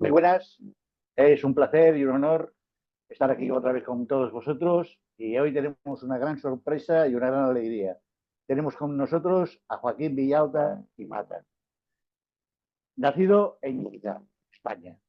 Muy buenas, es un placer y un honor estar aquí otra vez con todos vosotros y hoy tenemos una gran sorpresa y una gran alegría. Tenemos con nosotros a Joaquín Villalta y Mata, nacido en Lleida, España.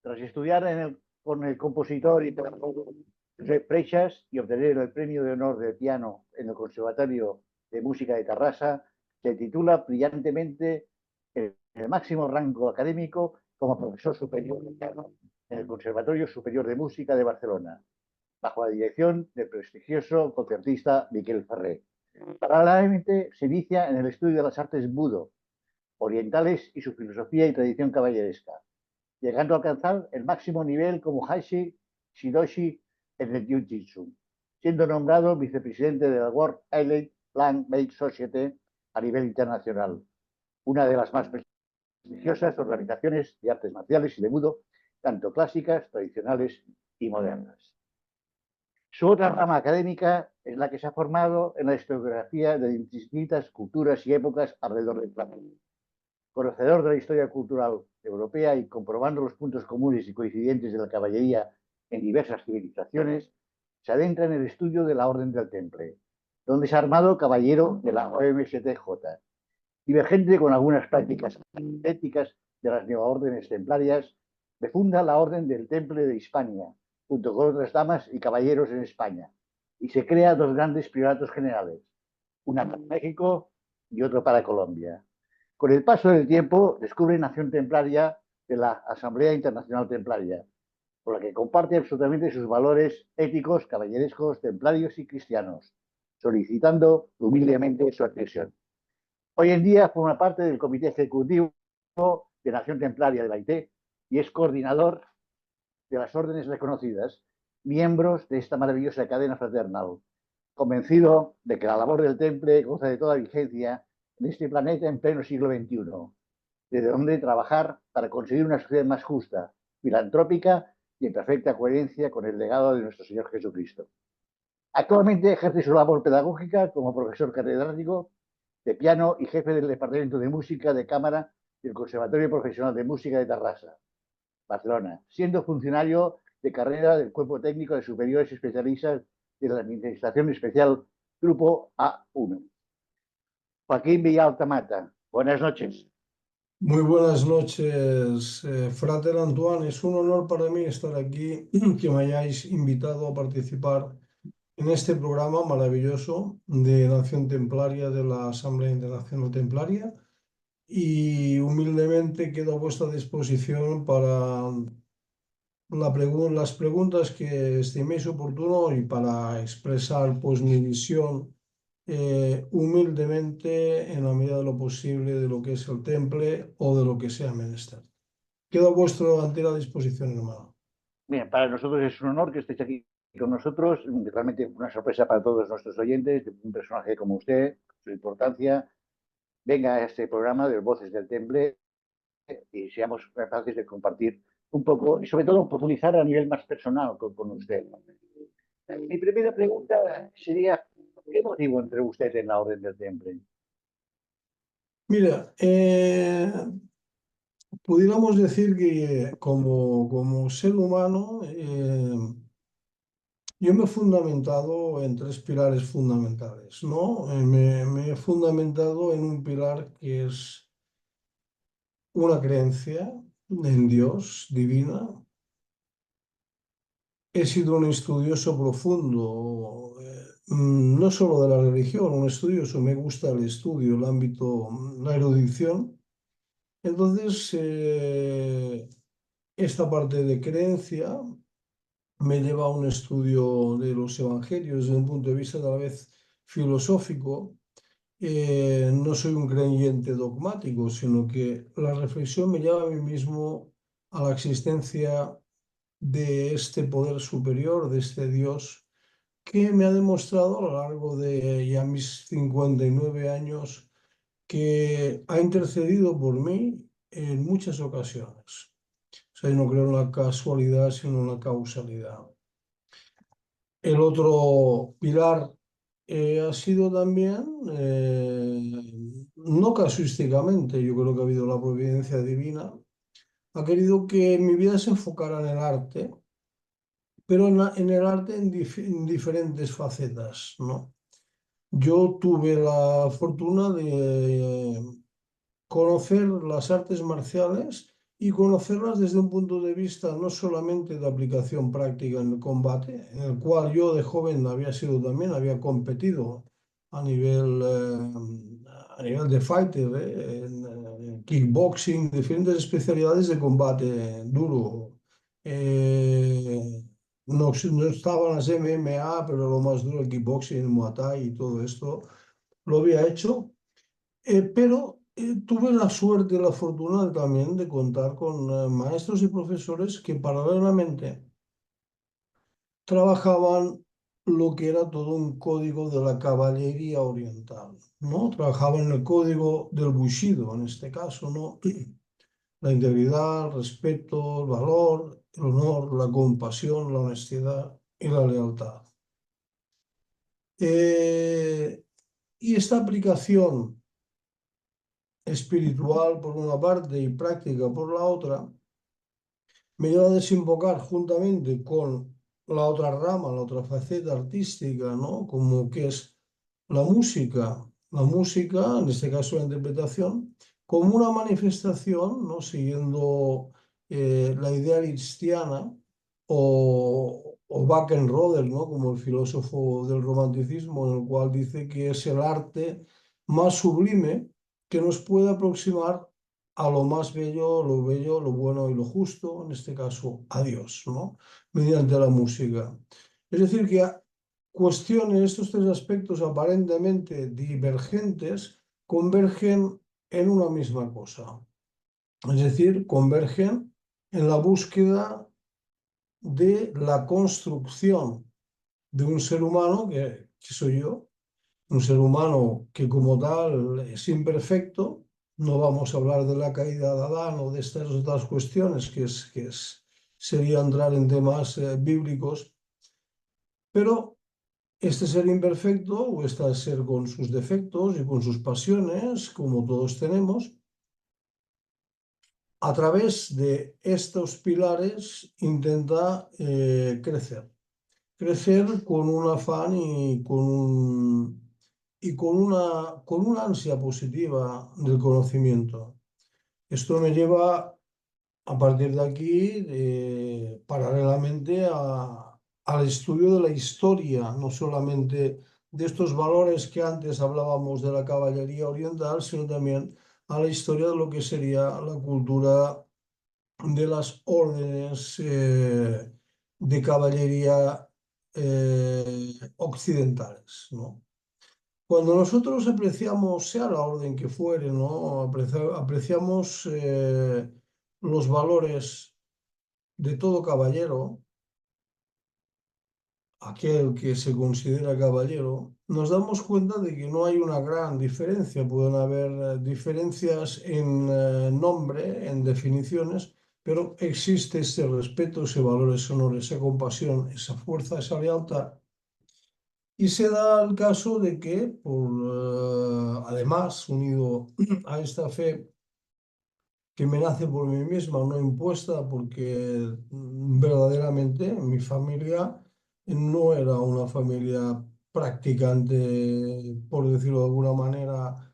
Tras estudiar con el compositor y pedagogo Josep Freixas y obtener el premio de honor de piano en el Conservatorio de Música de Tarrasa, se titula brillantemente en el máximo rango académico como profesor superior de piano en el Conservatorio Superior de Música de Barcelona, bajo la dirección del prestigioso concertista Miquel Ferrer. Paralelamente se inicia en el estudio de las artes budo, orientales y su filosofía y tradición caballeresca, llegando a alcanzar el máximo nivel como Hashi Shidoshi en el Jiu-Jitsu, siendo nombrado vicepresidente de la World Elite Land Based Society a nivel internacional, una de las más prestigiosas organizaciones de artes marciales y de budo, tanto clásicas, tradicionales y modernas. Su otra rama académica es la que se ha formado en la historiografía de distintas culturas y épocas alrededor del planeta. Conocedor de la historia cultural europea y comprobando los puntos comunes y coincidentes de la caballería en diversas civilizaciones, se adentra en el estudio de la Orden del Temple, donde se ha armado caballero de la OMSTJ, divergente con algunas prácticas éticas de las neoórdenes templarias, refunda la Orden del Temple de Hispania, junto con otras damas y caballeros en España, y se crea dos grandes prioratos generales, una para México y otro para Colombia. Con el paso del tiempo, descubre Nación Templaria de la Asamblea Internacional Templaria, por la que comparte absolutamente sus valores éticos, caballerescos, templarios y cristianos, solicitando humildemente su adhesión. Hoy en día forma parte del Comité Ejecutivo de Nación Templaria de la IT y es coordinador de las órdenes reconocidas, miembros de esta maravillosa cadena fraternal, convencido de que la labor del Temple goza de toda vigencia en este planeta en pleno siglo XXI, desde donde trabajar para conseguir una sociedad más justa, filantrópica y en perfecta coherencia con el legado de nuestro Señor Jesucristo. Actualmente ejerce su labor pedagógica como profesor catedrático de piano y jefe del Departamento de Música de Cámara del Conservatorio Profesional de Música de Tarrasa, Barcelona, siendo funcionario de carrera del Cuerpo Técnico de Superiores Especialistas de la Administración Especial Grupo A1. Joaquín Villalta Mata, buenas noches. Muy buenas noches, Frater Antoine. Es un honor para mí estar aquí, que me hayáis invitado a participar en este programa maravilloso de Nación Templaria de la Asamblea Internacional Templaria, y humildemente quedo a vuestra disposición para las preguntas que estiméis oportuno y para expresar pues mi visión humildemente en la medida de lo posible de lo que es el temple o de lo que sea menester. Quedo a vuestra entera disposición, hermano. Bien, para nosotros es un honor que estéis aquí con nosotros, realmente una sorpresa para todos nuestros oyentes, un personaje como usted, su importancia, venga a este programa de Voces del Temple y seamos capaces de compartir un poco y sobre todo profundizar a nivel más personal con usted. Mi primera pregunta sería, ¿qué motivo entre usted en la Orden del Temple? Mira, pudiéramos decir que como ser humano, yo me he fundamentado en tres pilares fundamentales, ¿no? Me he fundamentado en un pilar que es una creencia en Dios divina. He sido un estudioso profundo, no solo de la religión, un estudioso, me gusta el estudio, el ámbito, la erudición. Entonces, esta parte de creencia me lleva a un estudio de los evangelios desde un punto de vista a la vez filosófico. No soy un creyente dogmático, sino que la reflexión me lleva a mí mismo a la existencia de este poder superior, de este Dios, que me ha demostrado a lo largo de ya mis 59 años que ha intercedido por mí en muchas ocasiones. O sea, yo no creo en la casualidad, sino en la causalidad. El otro pilar ha sido también, no casuísticamente, yo creo que ha habido la providencia divina, ha querido que mi vida se enfocara en el arte, pero en el arte en diferentes facetas, ¿no? Yo tuve la fortuna de conocer las artes marciales y conocerlas desde un punto de vista no solamente de aplicación práctica en el combate, en el cual yo de joven había sido también, había competido a nivel de fighter, en kickboxing, diferentes especialidades de combate duro. No estaban las MMA, pero lo más duro, el kickboxing, el Muay Thai y todo esto, lo había hecho. Pero tuve la suerte y la fortuna también de contar con maestros y profesores que paralelamente trabajaban lo que era todo un código de la caballería oriental, ¿no? Trabajaban en el código del Bushido, en este caso, ¿no? La integridad, el respeto, el valor, el honor, la compasión, la honestidad y la lealtad. Y esta aplicación espiritual por una parte y práctica por la otra, me lleva a desembocar juntamente con la otra rama, la otra faceta artística, ¿no? Como que es la música, en este caso la interpretación, como una manifestación, ¿no? Siguiendo la idea cristiana o Wackenroder, ¿no? Como el filósofo del romanticismo, en el cual dice que es el arte más sublime que nos puede aproximar a lo más bello, lo bueno y lo justo, en este caso a Dios, ¿no? Mediante la música. Es decir, que cuestiones, estos tres aspectos aparentemente divergentes, convergen en una misma cosa. Es decir, convergen en la búsqueda de la construcción de un ser humano, que soy yo, un ser humano que como tal es imperfecto. No vamos a hablar de la caída de Adán o de estas otras cuestiones, sería entrar en temas bíblicos, pero este ser imperfecto o este ser con sus defectos y con sus pasiones, como todos tenemos, a través de estos pilares intenta crecer. Crecer con un afán con una ansia positiva del conocimiento. Esto me lleva a partir de aquí, paralelamente al estudio de la historia, no solamente de estos valores que antes hablábamos de la caballería oriental, sino también a la historia de lo que sería la cultura de las órdenes de caballería occidentales, ¿no? Cuando nosotros apreciamos, sea la orden que fuere, ¿no? Apreciamos los valores de todo caballero, aquel que se considera caballero, nos damos cuenta de que no hay una gran diferencia. Pueden haber diferencias en nombre, en definiciones, pero existe ese respeto, ese valor, ese honor, esa compasión, esa fuerza, esa lealtad. Y se da el caso de que, además, unido a esta fe que me nace por mí misma, no impuesta, porque verdaderamente mi familia no era una familia practicante, por decirlo de alguna manera,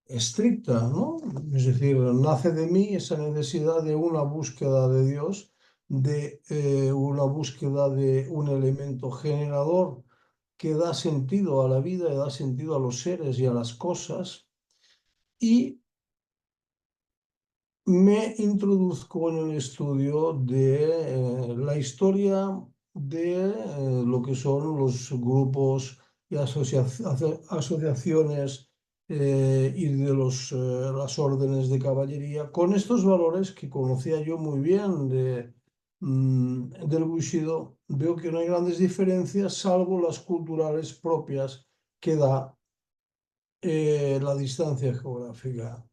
estricta, ¿no? Es decir, nace de mí esa necesidad de una búsqueda de Dios, de una búsqueda de un elemento generador que da sentido a la vida y da sentido a los seres y a las cosas. Y me introduzco en el estudio de la historia de lo que son los grupos y asociaciones y de las órdenes de caballería, con estos valores que conocía yo muy bien del Bushido. Veo que no hay grandes diferencias, salvo las culturales propias que da la distancia geográfica.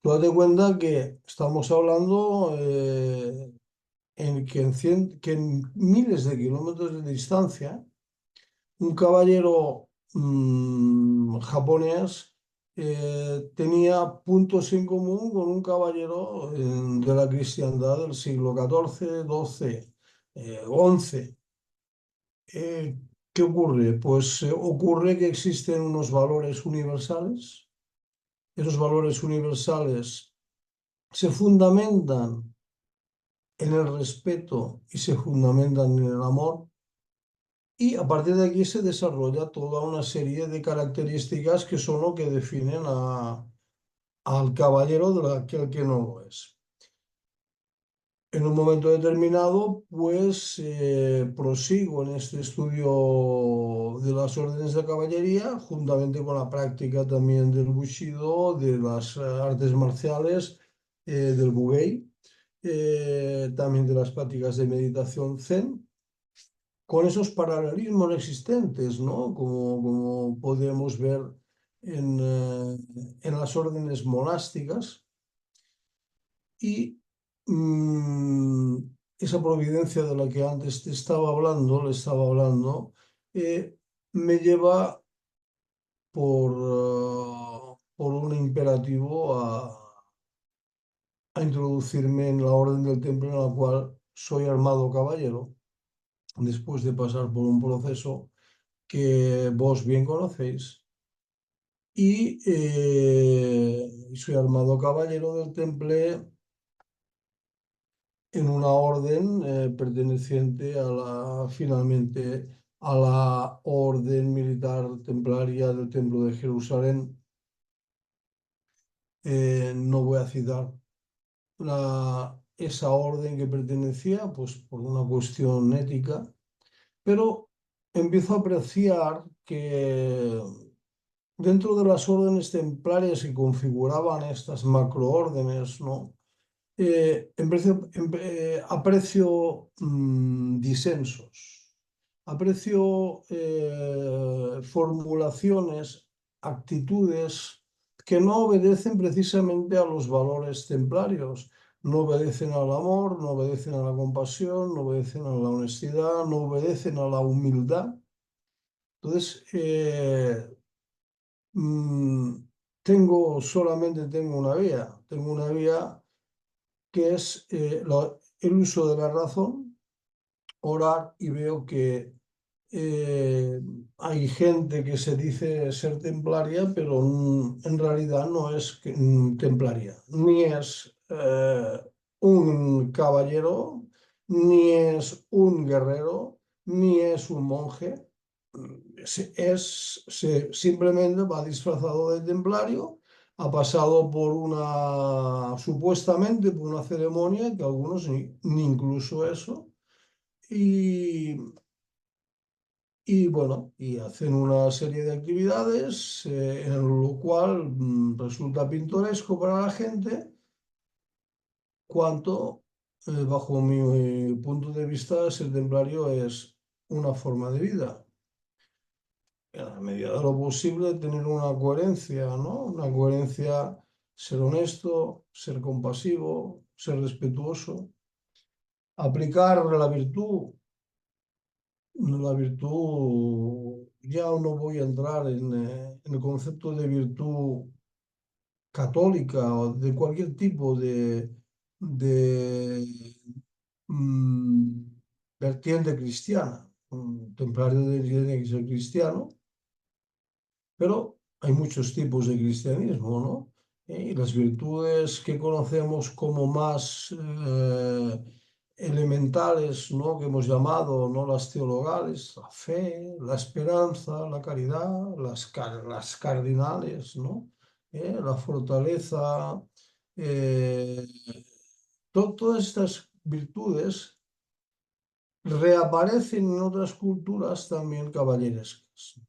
Tú date cuenta que estamos hablando que en miles de kilómetros de distancia, un caballero japonés tenía puntos en común con un caballero de la cristiandad del siglo XIV, XII, XI. ¿Qué ocurre? Pues ocurre que existen unos valores universales. Esos valores universales se fundamentan en el respeto y se fundamentan en el amor. Y a partir de aquí se desarrolla toda una serie de características que son lo que definen al caballero de aquel que no lo es. En un momento determinado, pues prosigo en este estudio de las órdenes de caballería, juntamente con la práctica también del Bushido, de las artes marciales, del Bugei, también de las prácticas de meditación Zen, con esos paralelismos existentes, ¿no? Como podemos ver en las órdenes monásticas. Y mm, esa providencia de la que antes te estaba hablando, le estaba hablando, me lleva por un imperativo a introducirme en la orden del templo en la cual soy armado caballero, después de pasar por un proceso que vos bien conocéis. Y soy armado caballero del temple en una orden perteneciente finalmente a la orden militar templaria del Templo de Jerusalén. No voy a citar esa orden que pertenecía, pues por una cuestión ética, pero empiezo a apreciar que dentro de las órdenes templarias que configuraban estas macroórdenes, ¿no? Aprecio disensos, aprecio formulaciones, actitudes que no obedecen precisamente a los valores templarios, no obedecen al amor, no obedecen a la compasión, no obedecen a la honestidad, no obedecen a la humildad. Entonces, mm, solamente tengo una vía que es el uso de la razón, orar, y veo que hay gente que se dice ser templaria, pero en realidad no es templaria, ni es un caballero, ni es un guerrero, ni es un monje. Simplemente va disfrazado de templario, ha pasado por supuestamente por una ceremonia, que algunos ni incluso eso, y, y bueno, y hacen una serie de actividades en lo cual resulta pintoresco para la gente, cuanto, bajo mi punto de vista, ser templario es una forma de vida. En la medida de lo posible, tener una coherencia, ¿no? Una coherencia, ser honesto, ser compasivo, ser respetuoso, aplicar la virtud. La virtud, ya no voy a entrar en el concepto de virtud católica o de cualquier tipo de mm, vertiente cristiana. Un templario tiene que ser cristiano, pero hay muchos tipos de cristianismo, ¿no? Y las virtudes que conocemos como más elementales, ¿no? Que hemos llamado, ¿no? Las teologales, la fe, la esperanza, la caridad, las cardinales, ¿no? La fortaleza, eh, todas estas virtudes reaparecen en otras culturas también caballerescas.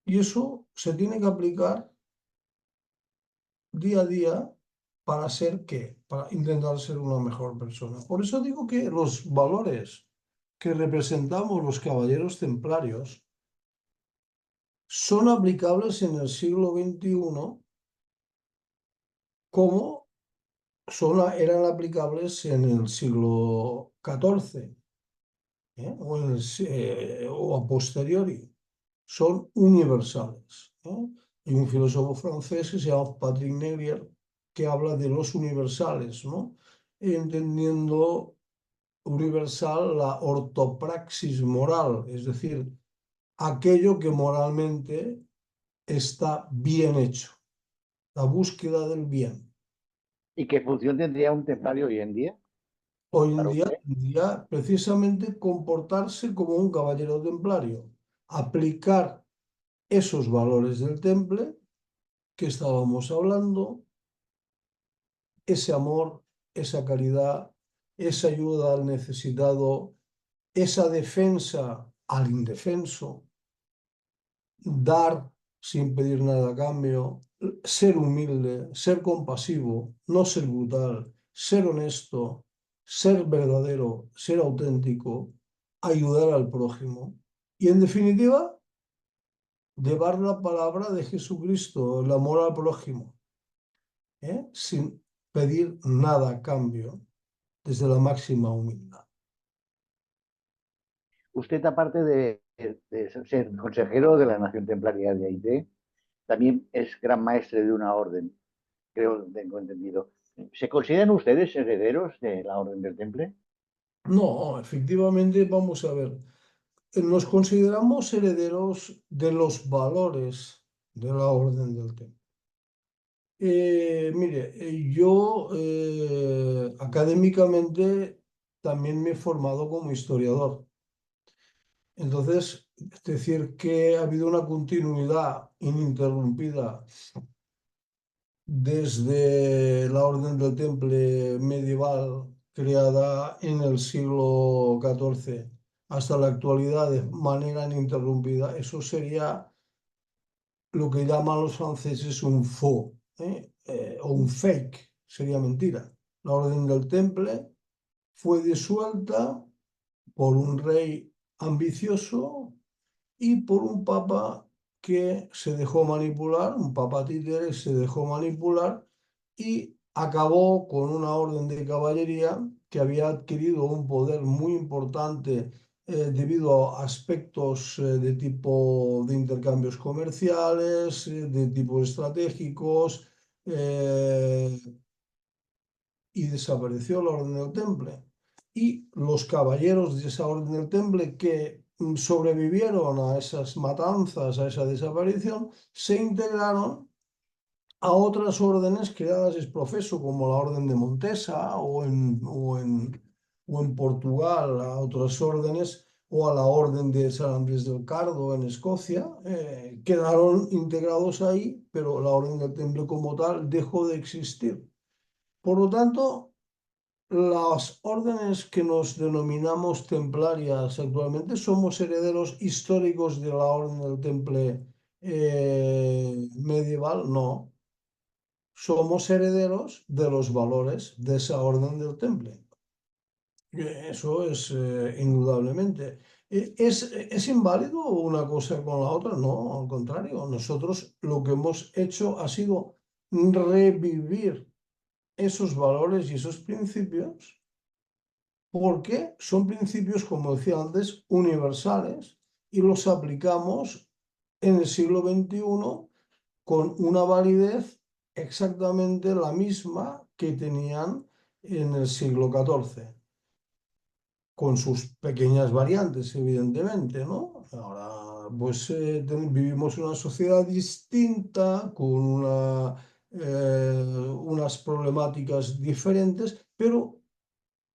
Y eso se tiene que aplicar día a día para ser qué, para intentar ser una mejor persona. Por eso digo que los valores que representamos los caballeros templarios son aplicables en el siglo XXI como eran aplicables en el siglo XIV, o a posteriori. Son universales, ¿eh? Hay un filósofo francés que se llama Patrick Nerier, que habla de los universales, ¿no? Entendiendo universal la ortopraxis moral, es decir, aquello que moralmente está bien hecho, la búsqueda del bien. ¿Y qué función tendría un templario hoy en día Hoy en para día usted? tendría precisamente comportarse como un caballero templario, aplicar esos valores del temple que estábamos hablando, ese amor, esa caridad, esa ayuda al necesitado, esa defensa al indefenso, dar sin pedir nada a cambio, ser humilde, ser compasivo, no ser brutal, ser honesto, ser verdadero, ser auténtico, ayudar al prójimo. Y en definitiva, llevar la palabra de Jesucristo, el amor al prójimo, sin pedir nada a cambio, desde la máxima humildad. Usted, aparte de ser consejero de la Nación Templaria de Haití, también es gran maestre de una orden, creo, tengo entendido. ¿Se consideran ustedes herederos de la Orden del Temple? No, efectivamente, vamos a ver, nos consideramos herederos de los valores de la Orden del Templo. Mire, yo académicamente también me he formado como historiador. Entonces, es decir, que ha habido una continuidad ininterrumpida desde la Orden del Temple medieval creada en el siglo XIV hasta la actualidad de manera ininterrumpida. Eso sería lo que llaman los franceses un faux, o un fake, sería mentira. La Orden del Temple fue disuelta por un rey ambicioso y por un papa que se dejó manipular, un papa títere se dejó manipular y acabó con una orden de caballería que había adquirido un poder muy importante debido a aspectos de tipo de intercambios comerciales, de tipo estratégicos, eh, y desapareció la Orden del Temple. Y los caballeros de esa Orden del Temple que sobrevivieron a esas matanzas, a esa desaparición, se integraron a otras órdenes creadas ex profeso, como la Orden de Montesa o en Portugal, a otras órdenes, o a la Orden de San Andrés del Cardo en Escocia, quedaron integrados ahí, pero la Orden del Temple como tal dejó de existir. Por lo tanto, las órdenes que nos denominamos templarias actualmente somos herederos históricos de la Orden del Temple medieval, no. Somos herederos de los valores de esa Orden del Temple. Eso es indudablemente. ¿Es inválido una cosa con la otra? No, al contrario. Nosotros lo que hemos hecho ha sido revivir esos valores y esos principios porque son principios, como decía antes, universales y los aplicamos en el siglo XXI con una validez exactamente la misma que tenían en el siglo XIV, con sus pequeñas variantes, evidentemente, ¿no? Ahora, pues vivimos en una sociedad distinta, con unas problemáticas diferentes, pero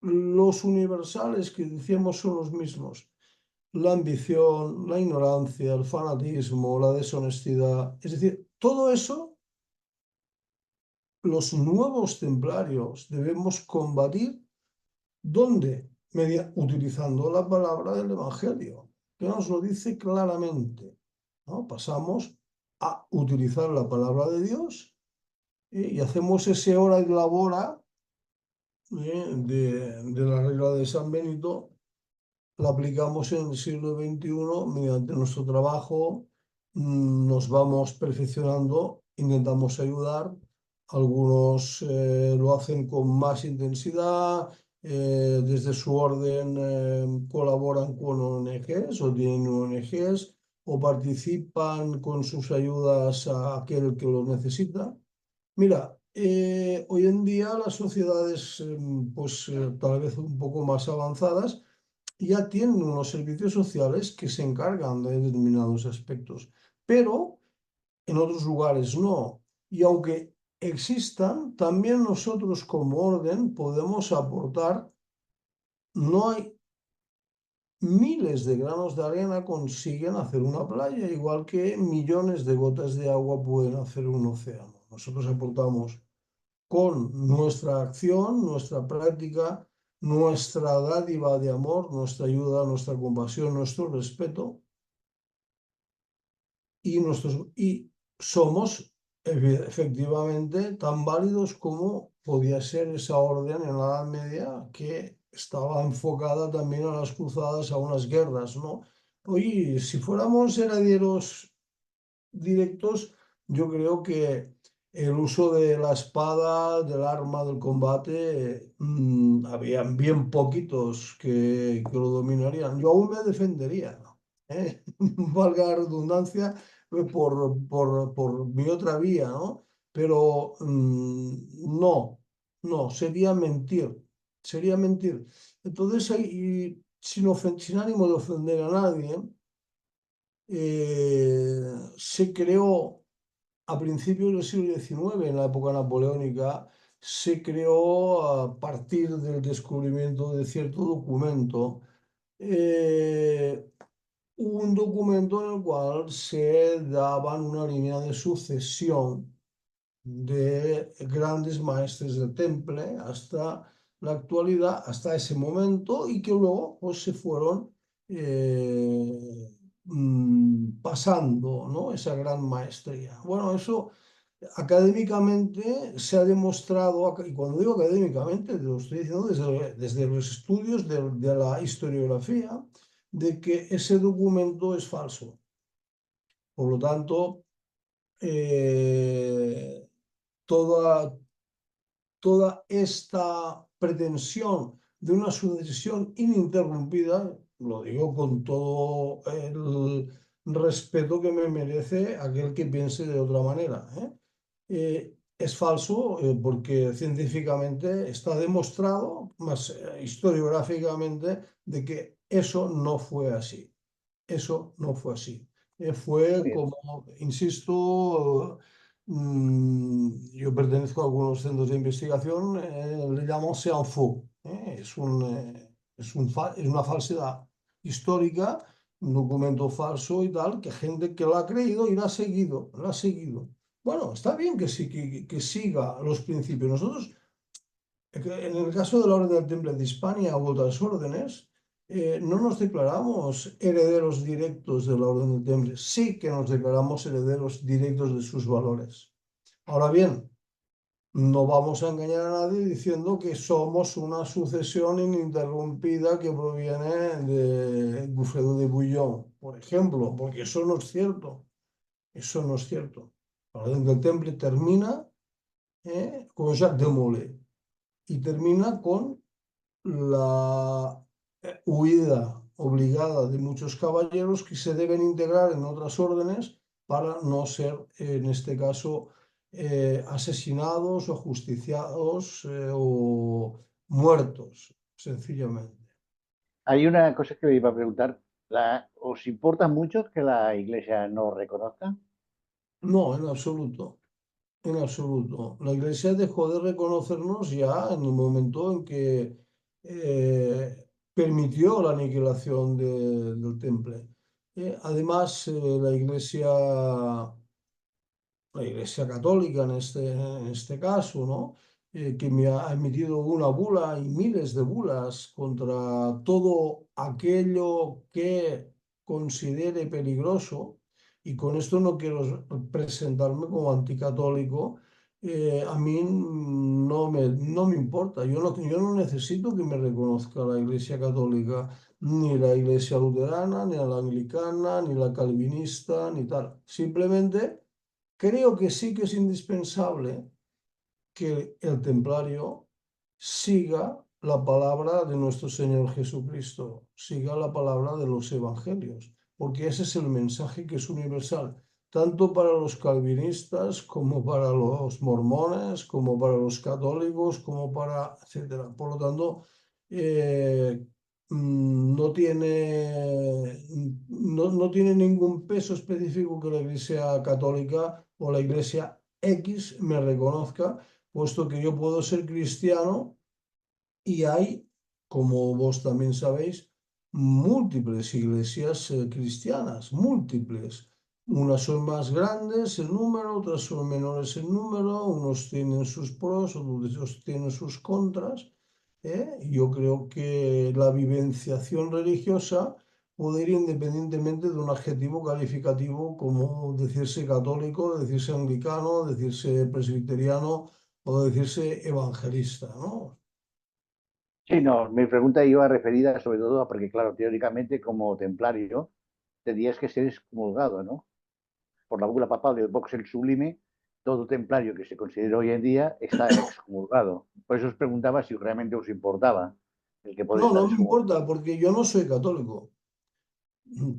los universales que decíamos son los mismos. La ambición, la ignorancia, el fanatismo, la deshonestidad. Es decir, todo eso, los nuevos templarios debemos combatir. ¿Dónde? Utilizando la palabra del Evangelio, que nos lo dice claramente, ¿no? Pasamos a utilizar la palabra de Dios, y hacemos ese hora y labora de la regla de San Benito. La aplicamos en el siglo XXI mediante nuestro trabajo, nos vamos perfeccionando, intentamos ayudar, algunos lo hacen con más intensidad, desde su orden colaboran con ONGs o tienen ONGs, o participan con sus ayudas a aquel que lo necesita. Mira, hoy en día las sociedades, pues tal vez un poco más avanzadas, ya tienen unos servicios sociales que se encargan de determinados aspectos, pero en otros lugares no. Y aunque existan, también nosotros como orden podemos aportar. No hay miles de granos de arena consiguen hacer una playa, igual que millones de gotas de agua pueden hacer un océano. Nosotros aportamos con nuestra acción, nuestra práctica, nuestra dádiva de amor, nuestra ayuda, nuestra compasión, nuestro respeto y somos efectivamente tan válidos como podía ser esa orden en la Edad Media que estaba enfocada también a las cruzadas, a unas guerras, ¿no? Oye, si fuéramos herederos directos, yo creo que el uso de la espada, del arma, del combate, habían bien poquitos que lo dominarían. Yo aún me defendería, ¿no? Valga la redundancia, por mi otra vía, ¿no? Pero no, no, sería mentir. Entonces, sin ánimo de ofender a nadie, se creó a principios del siglo XIX, en la época napoleónica, se creó a partir del descubrimiento de cierto documento, eh, un documento en el cual se daban una línea de sucesión de grandes maestres del temple hasta la actualidad, hasta ese momento, y que luego pues, se fueron pasando, ¿no? Esa gran maestría. Bueno, eso académicamente se ha demostrado, y cuando digo académicamente, lo estoy diciendo desde los estudios de la historiografía, de que ese documento es falso. Por lo tanto, eh, toda, toda esta pretensión de una sucesión ininterrumpida, lo digo con todo el respeto que me merece aquel que piense de otra manera, es falso, porque científicamente está demostrado, más historiográficamente, de que eso no fue así. Eso no fue así. Fue Muy bien. como, insisto, yo pertenezco a algunos centros de investigación, le llaman science faux, es una falsedad histórica, un documento falso y tal, que gente que lo ha creído y lo ha seguido, lo ha seguido. Bueno, está bien que, sí, que siga los principios. Nosotros, en el caso de la Orden del Temple de Hispania u otras órdenes, no nos declaramos herederos directos de la Orden del Temple, sí que nos declaramos herederos directos de sus valores. Ahora bien, no vamos a engañar a nadie diciendo que somos una sucesión ininterrumpida que proviene de Godefroy de Bouillon, por ejemplo, porque eso no es cierto. Eso no es cierto. La Orden del Temple termina con Jacques de Molay y termina con la huida obligada de muchos caballeros que se deben integrar en otras órdenes para no ser, en este caso, asesinados o justiciados o muertos, sencillamente. Hay una cosa que le iba a preguntar. ¿Os importa mucho que la Iglesia no reconozca? No, en absoluto. En absoluto. La Iglesia dejó de reconocernos ya en el momento en que permitió la aniquilación del temple. Además, la Iglesia católica en este caso, ¿no? Que me ha emitido una bula y miles de bulas contra todo aquello que considere peligroso, y con esto no quiero presentarme como anticatólico, a mí no me importa, yo no necesito que me reconozca la Iglesia católica, ni la Iglesia luterana, ni la anglicana, ni la calvinista, ni tal. Simplemente creo que sí que es indispensable que el templario siga la palabra de nuestro Señor Jesucristo, siga la palabra de los evangelios, porque ese es el mensaje que es universal, tanto para los calvinistas como para los mormones, como para los católicos, como para, etcétera. Por lo tanto, no tiene ningún peso específico que la Iglesia Católica o la Iglesia X me reconozca, puesto que yo puedo ser cristiano y hay, como vos también sabéis, múltiples iglesias cristianas, múltiples. Unas son más grandes en número, otras son menores en número, unos tienen sus pros, otros tienen sus contras. Yo creo que la vivenciación religiosa puede ir independientemente de un adjetivo calificativo como decirse católico, decirse anglicano, decirse presbiteriano o decirse evangelista, ¿no? Sí, no, mi pregunta iba referida sobre todo a, porque, claro, teóricamente como templario tendrías que ser excomulgado, ¿no? Por la bula papal del Vox el Sublime, todo templario que se considera hoy en día está excomulgado. Por eso os preguntaba si realmente os importaba el que puede No, estar no me excomulgado. importa, porque yo no soy católico.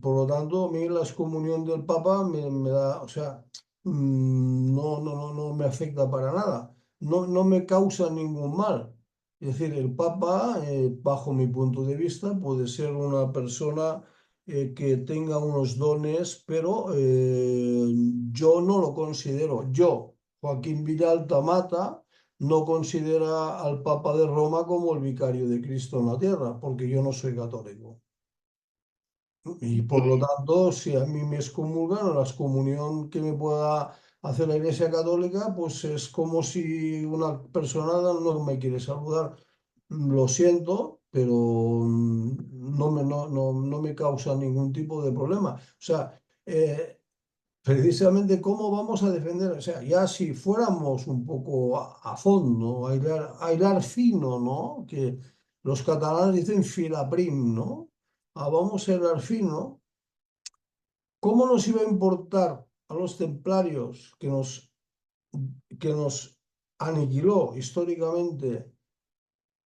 Por lo tanto, a mí la excomunión del Papa me da, o sea, no me afecta para nada. No me causa ningún mal. Es decir, el Papa, bajo mi punto de vista, puede ser una persona que tenga unos dones, pero yo no lo considero. Yo, Joaquín Villalta Mata, no considera al Papa de Roma como el vicario de Cristo en la tierra, porque yo no soy católico. Y por lo Y tanto, si a mí me excomulgan o la excomunión que me pueda hacer la Iglesia Católica, pues es como si una persona no me quiere saludar. Lo siento, pero no me causa ningún tipo de problema. O sea, precisamente cómo vamos a defender, o sea, ya si fuéramos un poco a fondo, a hilar fino, ¿no? Que los catalanes dicen filaprim, ¿no? Vamos a hilar fino. ¿Cómo nos iba a importar a los templarios que nos aniquiló históricamente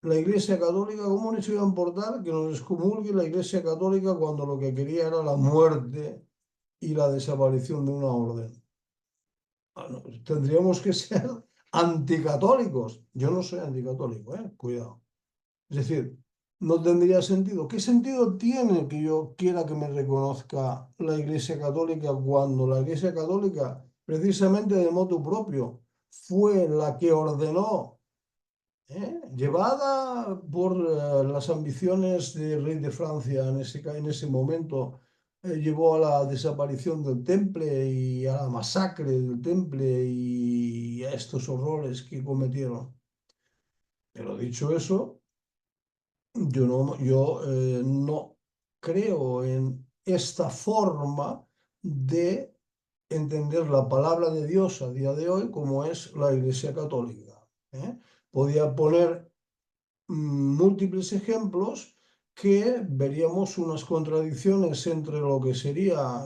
la Iglesia Católica? ¿Cómo nos iba a importar que nos excomulgue la Iglesia Católica cuando lo que quería era la muerte y la desaparición de una orden? No, tendríamos que ser anticatólicos. Yo no soy anticatólico, cuidado. Es decir, no tendría sentido. ¿Qué sentido tiene que yo quiera que me reconozca la Iglesia Católica cuando la Iglesia Católica, precisamente de motu propio, fue la que ordenó, llevada por las ambiciones del rey de Francia en ese momento, llevó a la desaparición del Temple y a la masacre del Temple y a estos horrores que cometieron? Pero dicho eso, yo no creo en esta forma de entender la palabra de Dios a día de hoy como es la Iglesia Católica. ¿eh? Podía poner múltiples ejemplos que veríamos unas contradicciones entre lo que sería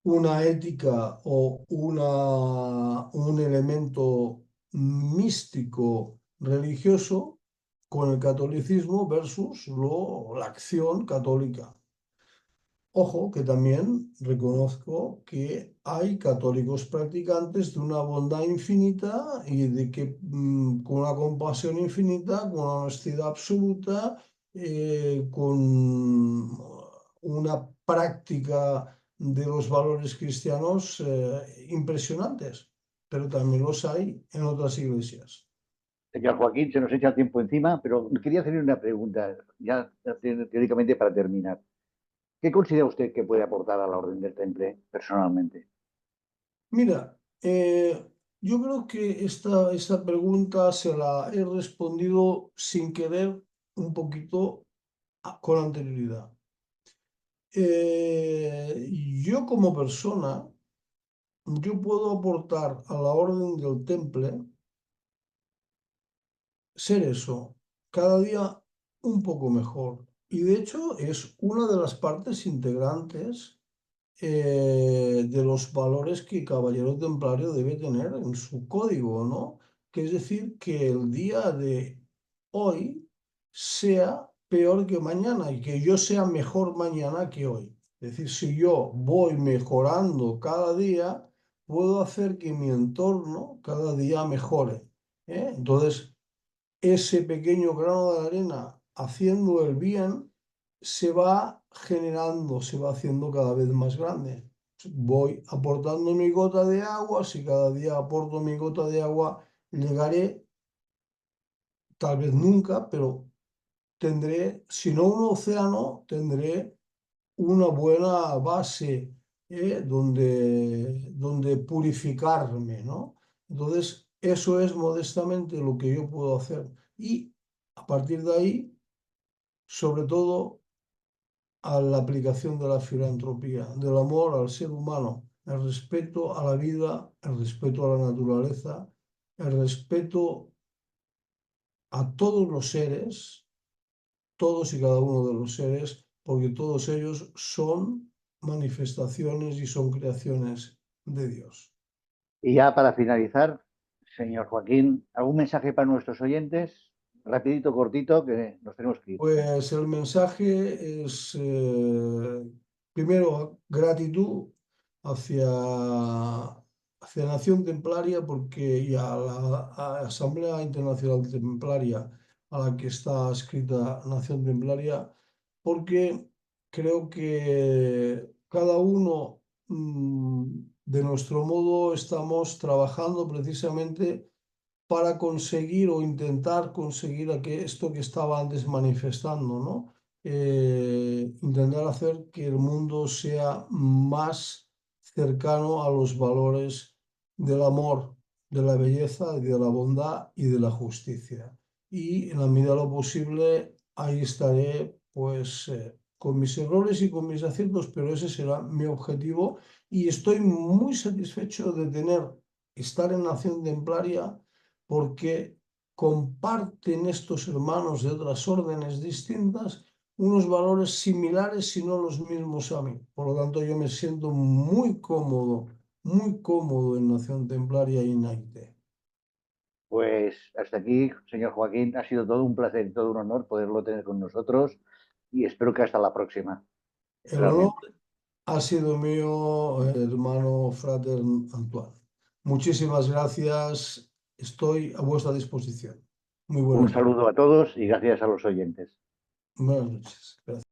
una ética o un elemento místico religioso con el catolicismo versus la acción católica. Ojo, que también reconozco que hay católicos practicantes de una bondad infinita y de que con una compasión infinita, con una honestidad absoluta, con una práctica de los valores cristianos impresionantes, pero también los hay en otras iglesias. señor Joaquín, se nos echa el tiempo encima, pero quería hacerle una pregunta, ya teóricamente para terminar. ¿Qué considera usted que puede aportar a la Orden del Temple personalmente? Mira, yo creo que esta pregunta se la he respondido sin querer un poquito con anterioridad. Yo como persona, yo puedo aportar a la Orden del Temple ser eso, cada día un poco mejor. Y de hecho es una de las partes integrantes de los valores que Caballero Templario debe tener en su código, ¿no? Que es decir, que el día de hoy sea peor que mañana y que yo sea mejor mañana que hoy. Es decir, si yo voy mejorando cada día, puedo hacer que mi entorno cada día mejore, ¿eh? Entonces, ese pequeño grano de arena haciendo el bien se va generando, se va haciendo cada vez más grande. Voy aportando mi gota de agua, si cada día aporto mi gota de agua, llegaré, tal vez nunca, pero tendré, si no un océano, tendré una buena base, donde purificarme, ¿no? Entonces, eso es modestamente lo que yo puedo hacer. Y a partir de ahí, sobre todo, a la aplicación de la filantropía, del amor al ser humano, el respeto a la vida, el respeto a la naturaleza, el respeto a todos los seres, todos y cada uno de los seres, porque todos ellos son manifestaciones y son creaciones de Dios. Y ya para finalizar, señor Joaquín, ¿algún mensaje para nuestros oyentes? Rapidito, cortito, que nos tenemos que ir. Pues el mensaje es, primero, gratitud hacia, hacia Nación Templaria porque, y a la Asamblea Internacional Templaria a la que está adscrita Nación Templaria, porque creo que cada uno, de nuestro modo, estamos trabajando precisamente para conseguir o intentar conseguir esto que estaba antes manifestando, ¿no? Intentar hacer que el mundo sea más cercano a los valores del amor, de la belleza, de la bondad y de la justicia. Y en la medida de lo posible, ahí estaré, pues, con mis errores y con mis aciertos, pero ese será mi objetivo y estoy muy satisfecho de estar en Nación Templaria porque comparten estos hermanos de otras órdenes distintas unos valores similares, si no los mismos a mí. Por lo tanto, yo me siento muy cómodo en Nación Templaria y Naite. Pues hasta aquí, señor Joaquín, ha sido todo un placer y todo un honor poderlo tener con nosotros y espero que hasta la próxima, El honor realmente. ha sido mío, hermano Frater Antoine. Muchísimas gracias. Estoy a vuestra disposición. Muy Un buenas noches. saludo a todos y gracias a los oyentes. Buenas noches. Gracias.